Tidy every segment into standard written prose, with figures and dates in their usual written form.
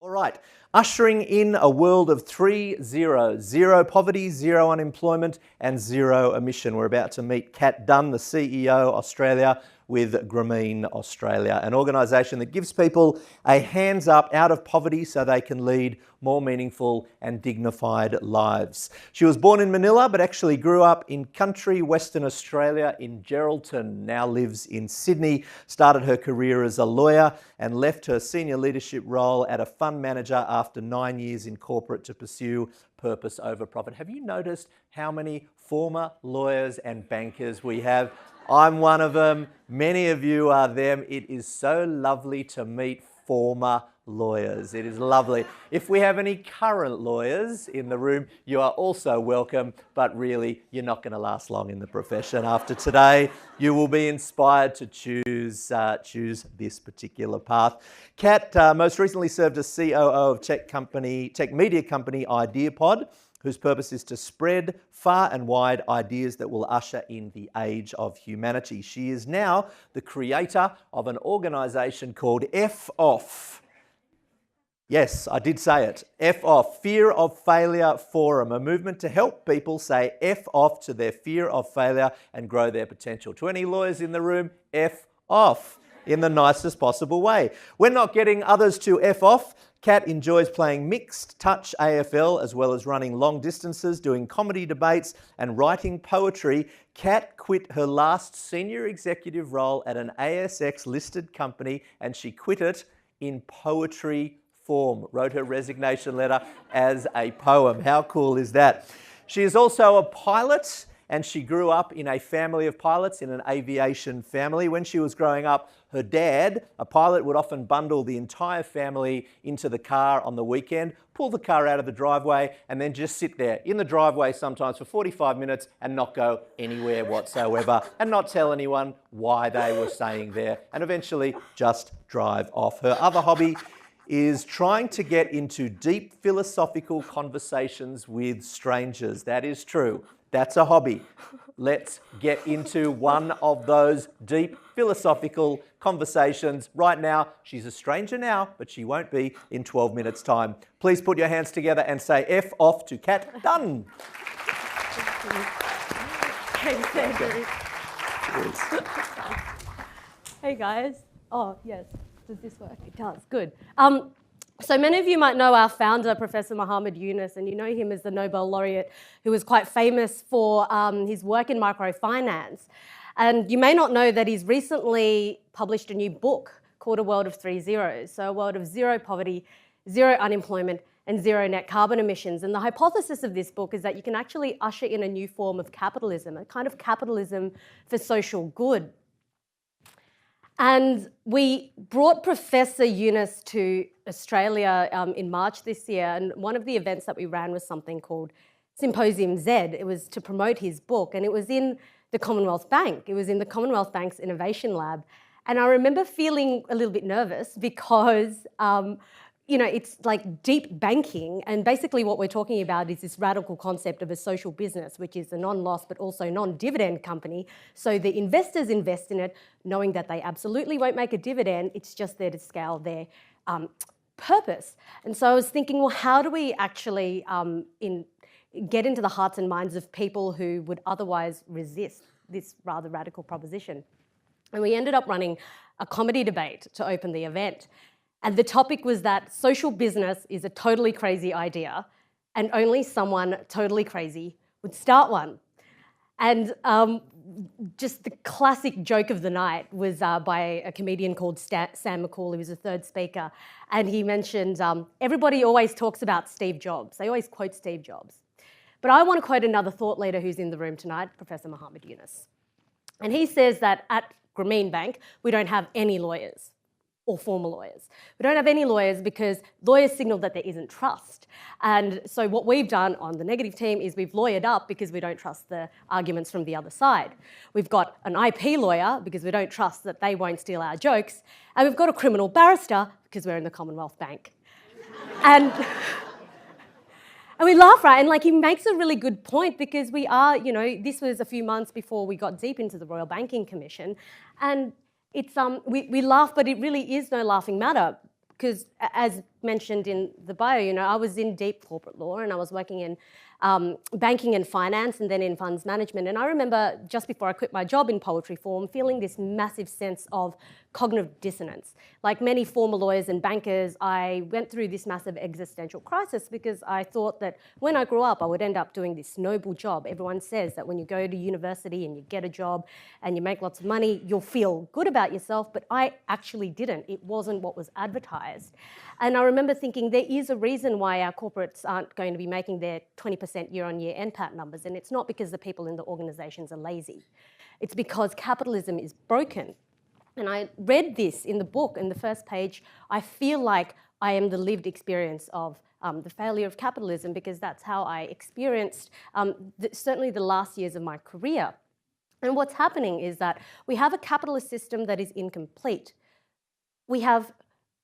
All right, ushering in a world of 3 zeros: zero poverty, zero unemployment, and zero emission. We're about to meet Kat Dunn, the CEO Australia, with Grameen Australia, an organisation that gives people a hands up out of poverty so they can lead more meaningful and dignified lives. She was born in Manila but actually grew up in country Western Australia in Geraldton, now lives in Sydney, started her career as a lawyer and left her senior leadership role at a fund manager after 9 years in corporate to pursue purpose over profit. Have you noticed how many former lawyers and bankers we have? I'm one of them. Many of you are them. It is so lovely to meet former lawyers. It is lovely. If we have any current lawyers in the room, you are also welcome, but really, you're not going to last long in the profession. After today, you will be inspired to choose this particular path. Kat most recently served as COO of tech media company IdeaPod, whose purpose is to spread far and wide ideas that will usher in the age of humanity. She is now the creator of an organisation called F Off. Yes, I did say it. F Off, Fear of Failure Forum, a movement to help people say F off to their fear of failure and grow their potential. To any lawyers in the room, F off in the nicest possible way. We're not getting others to F off. Kat enjoys playing mixed touch AFL as well as running long distances, doing comedy debates and writing poetry. Kat quit her last senior executive role at an ASX listed company and she quit it in poetry form, wrote her resignation letter as a poem. How cool is that? She is also a pilot and she grew up in a family of pilots, in an aviation family. When she was growing up, her dad, a pilot, would often bundle the entire family into the car on the weekend, pull the car out of the driveway, and then just sit there in the driveway sometimes for 45 minutes and not go anywhere whatsoever and not tell anyone why they were staying there and eventually just drive off. Her other hobby is trying to get into deep philosophical conversations with strangers. That is true. That's a hobby. Let's get into one of those deep philosophical conversations right now. She's a stranger now, but she won't be in 12 minutes' time. Please put your hands together and say F off to Kat Dunn. Thanks, Andrew. Hey, guys. Oh, yes. Does this work? It does. Good. So many of you might know our founder, Professor Muhammad Yunus, and you know him as the Nobel laureate who was quite famous for his work in microfinance. And you may not know that he's recently published a new book called A World of 3 Zeros. So a world of zero poverty, zero unemployment, and zero net carbon emissions. And the hypothesis of this book is that you can actually usher in a new form of capitalism, a kind of capitalism for social good. And we brought Professor Yunus to Australia in March this year, and one of the events that we ran was something called Symposium Z. It was to promote his book, and it was in the Commonwealth Bank. It was in the Commonwealth Bank's Innovation Lab. And I remember feeling a little bit nervous because it's like deep banking, and basically what we're talking about is this radical concept of a social business, which is a non-loss but also non-dividend company. So the investors invest in it knowing that they absolutely won't make a dividend, it's just there to scale their purpose. And so I was thinking, well, how do we actually get into the hearts and minds of people who would otherwise resist this rather radical proposition? And we ended up running a comedy debate to open the event. And the topic was that social business is a totally crazy idea and only someone totally crazy would start one. And just the classic joke of the night was by a comedian called Sam McCall, who was the third speaker. And he mentioned everybody always talks about Steve Jobs. They always quote Steve Jobs. But I want to quote another thought leader who's in the room tonight, Professor Muhammad Yunus. And he says that at Grameen Bank, we don't have any lawyers. Or former lawyers. We don't have any lawyers because lawyers signal that there isn't trust. And so what we've done on the negative team is we've lawyered up because we don't trust the arguments from the other side. We've got an IP lawyer because we don't trust that they won't steal our jokes. And we've got a criminal barrister because we're in the Commonwealth Bank. And we laugh, right? And he makes a really good point because we are, this was a few months before we got deep into the Royal Banking Commission. And it's we laugh, but it really is no laughing matter. because as mentioned in the bio, you know, I was in deep corporate law and I was working in banking and finance and then in funds management. And I remember just before I quit my job in poetry form, feeling this massive sense of cognitive dissonance. Like many former lawyers and bankers, I went through this massive existential crisis because I thought that when I grew up, I would end up doing this noble job. Everyone says that when you go to university and you get a job and you make lots of money, you'll feel good about yourself, but I actually didn't. It wasn't what was advertised. And I remember thinking there is a reason why our corporates aren't going to be making their 20% year-on-year NPAT numbers, and it's not because the people in the organisations are lazy. It's because capitalism is broken. And I read this in the book, in the first page. I feel like I am the lived experience of the failure of capitalism, because that's how I experienced certainly the last years of my career. And what's happening is that we have a capitalist system that is incomplete. We have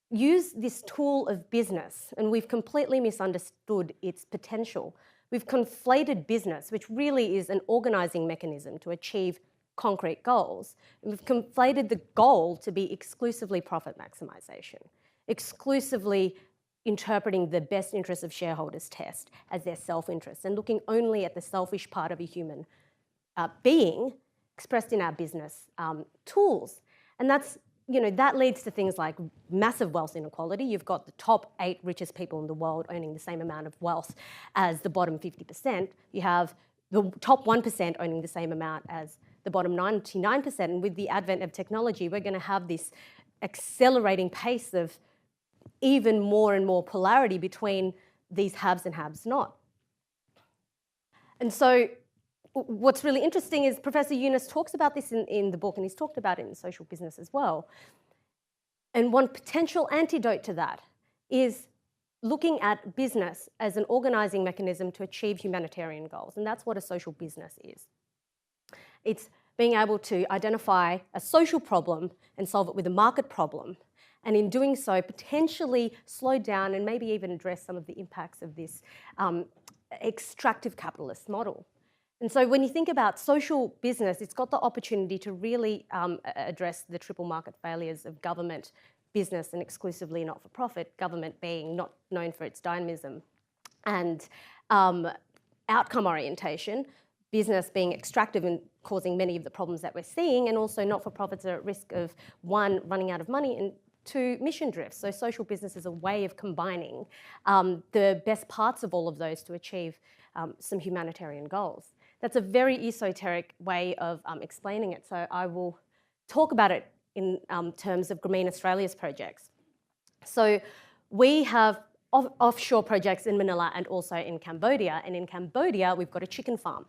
used this tool of business and we've completely misunderstood its potential. We've conflated business, which really is an organising mechanism to achieve concrete goals. And we've conflated the goal to be exclusively profit maximisation, exclusively interpreting the best interests of shareholders test as their self-interest and looking only at the selfish part of a human being expressed in our business tools. And that's, you know, that leads to things like massive wealth inequality. You've got the top 8 richest people in the world owning the same amount of wealth as the bottom 50%. You have the top 1% owning the same amount as the bottom 99%. And with the advent of technology, we're going to have this accelerating pace of even more and more polarity between these haves and haves not. And so what's really interesting is Professor Yunus talks about this in the book, and he's talked about it in social business as well. And one potential antidote to that is looking at business as an organising mechanism to achieve humanitarian goals. And that's what a social business is. It's being able to identify a social problem and solve it with a market problem. And in doing so, potentially slow down and maybe even address some of the impacts of this extractive capitalist model. And so when you think about social business, it's got the opportunity to really address the triple market failures of government, business, and exclusively not-for-profit, government being not known for its dynamism, and outcome orientation, business being extractive and causing many of the problems that we're seeing, and also not-for-profits are at risk of, 1, running out of money, and 2, mission drift. So social business is a way of combining the best parts of all of those to achieve some humanitarian goals. That's a very esoteric way of explaining it, so I will talk about it in terms of Grameen Australia's projects. So we have offshore projects in Manila and also in Cambodia, and in Cambodia we've got a chicken farm.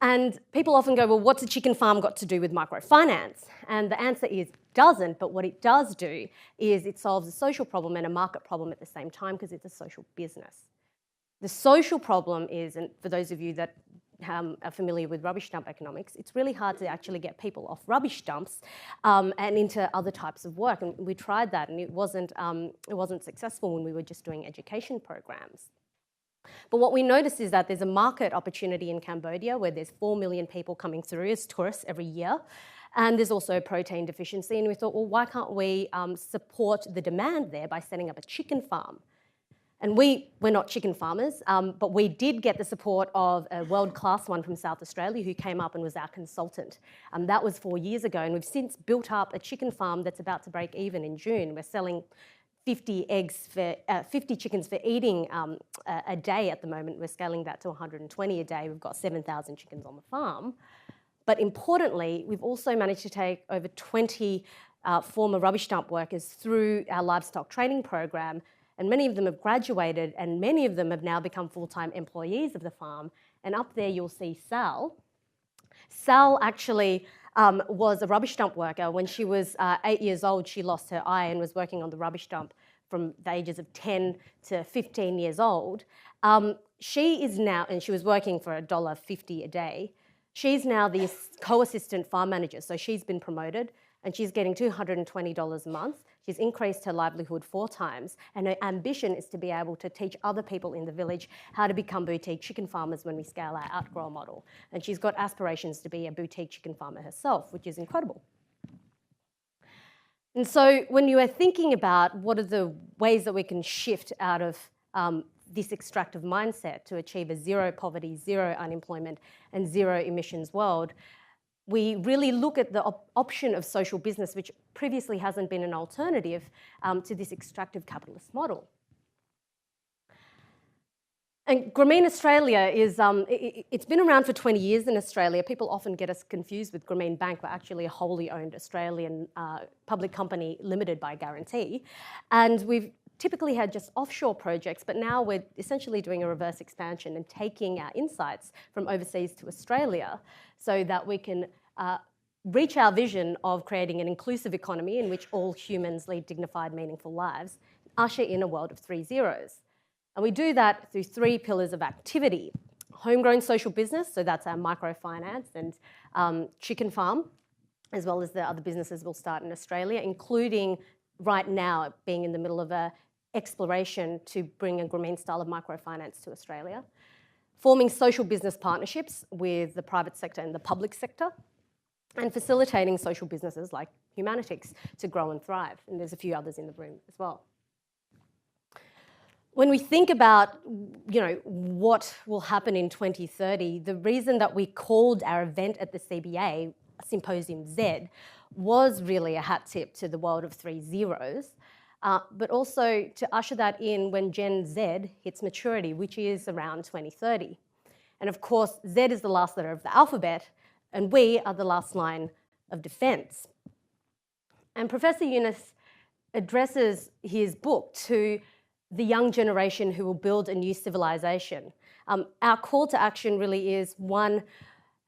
And people often go, well, what's a chicken farm got to do with microfinance? And the answer is doesn't, but what it does do is it solves a social problem and a market problem at the same time, because it's a social business. The social problem is, and for those of you that are familiar with rubbish dump economics, it's really hard to actually get people off rubbish dumps and into other types of work. And we tried that, and it wasn't successful when we were just doing education programs. But what we noticed is that there's a market opportunity in Cambodia where there's 4 million people coming through as tourists every year. And there's also a protein deficiency. And we thought, well, why can't we support the demand there by setting up a chicken farm? And we're not chicken farmers, but we did get the support of a world-class one from South Australia who came up and was our consultant. That was 4 years ago, and we've since built up a chicken farm that's about to break even in June. We're selling 50 chickens for eating a day at the moment. We're scaling that to 120 a day. We've got 7,000 chickens on the farm. But importantly, we've also managed to take over 20 former rubbish dump workers through our livestock training program, and many of them have graduated, and many of them have now become full-time employees of the farm. And up there you'll see Sal. Sal actually was a rubbish dump worker. When she was 8 years old, she lost her eye and was working on the rubbish dump from the ages of 10 to 15 years old. She is now, and she was working for $1.50 a day. She's now the co-assistant farm manager, so she's been promoted, and she's getting $220 a month. She's increased her livelihood 4 times, and her ambition is to be able to teach other people in the village how to become boutique chicken farmers when we scale our outgrow model. And she's got aspirations to be a boutique chicken farmer herself, which is incredible. And so when you are thinking about what are the ways that we can shift out of this extractive mindset to achieve a zero poverty, zero unemployment, and zero emissions world, we really look at the option of social business, which previously hasn't been an alternative to this extractive capitalist model. And Grameen Australia is, it's been around for 20 years in Australia. People often get us confused with Grameen Bank. We're actually a wholly owned Australian public company limited by guarantee. And we've typically had just offshore projects, but now we're essentially doing a reverse expansion and taking our insights from overseas to Australia so that we can reach our vision of creating an inclusive economy in which all humans lead dignified, meaningful lives, usher in a world of 3 zeros. And we do that through 3 pillars of activity. Homegrown social business, so that's our microfinance and chicken farm, as well as the other businesses we'll start in Australia, including right now being in the middle of a exploration to bring a Grameen style of microfinance to Australia. Forming social business partnerships with the private sector and the public sector, and facilitating social businesses like Humanitix to grow and thrive. And there's a few others in the room as well. When we think about, what will happen in 2030, the reason that we called our event at the CBA Symposium Z was really a hat tip to the world of 3 zeros, but also to usher that in when Gen Z hits maturity, which is around 2030. And of course, Z is the last letter of the alphabet, and we are the last line of defence. And Professor Yunus addresses his book to the young generation who will build a new civilization. Our call to action really is, one,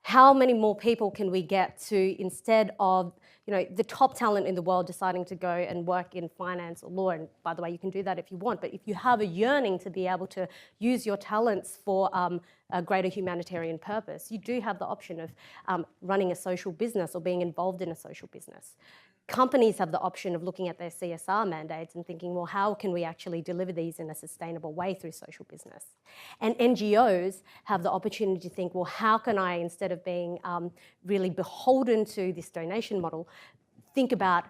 how many more people can we get to, instead of the top talent in the world deciding to go and work in finance or law, and by the way, you can do that if you want, but if you have a yearning to be able to use your talents for a greater humanitarian purpose, you do have the option of running a social business or being involved in a social business. Companies have the option of looking at their CSR mandates and thinking, well, how can we actually deliver these in a sustainable way through social business? And NGOs have the opportunity to think, well, how can I, instead of being really beholden to this donation model, think about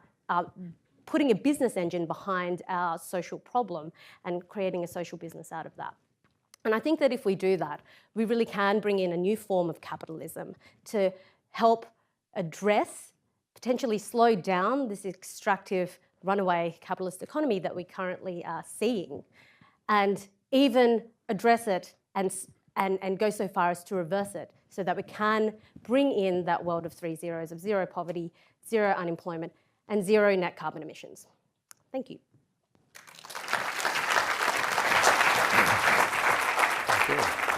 putting a business engine behind our social problem and creating a social business out of that. And I think that if we do that, we really can bring in a new form of capitalism to help address, potentially slow down this extractive runaway capitalist economy that we currently are seeing, and even address it and go so far as to reverse it so that we can bring in that world of 3 zeros, of zero poverty, zero unemployment, and zero net carbon emissions. Thank you. Thank you.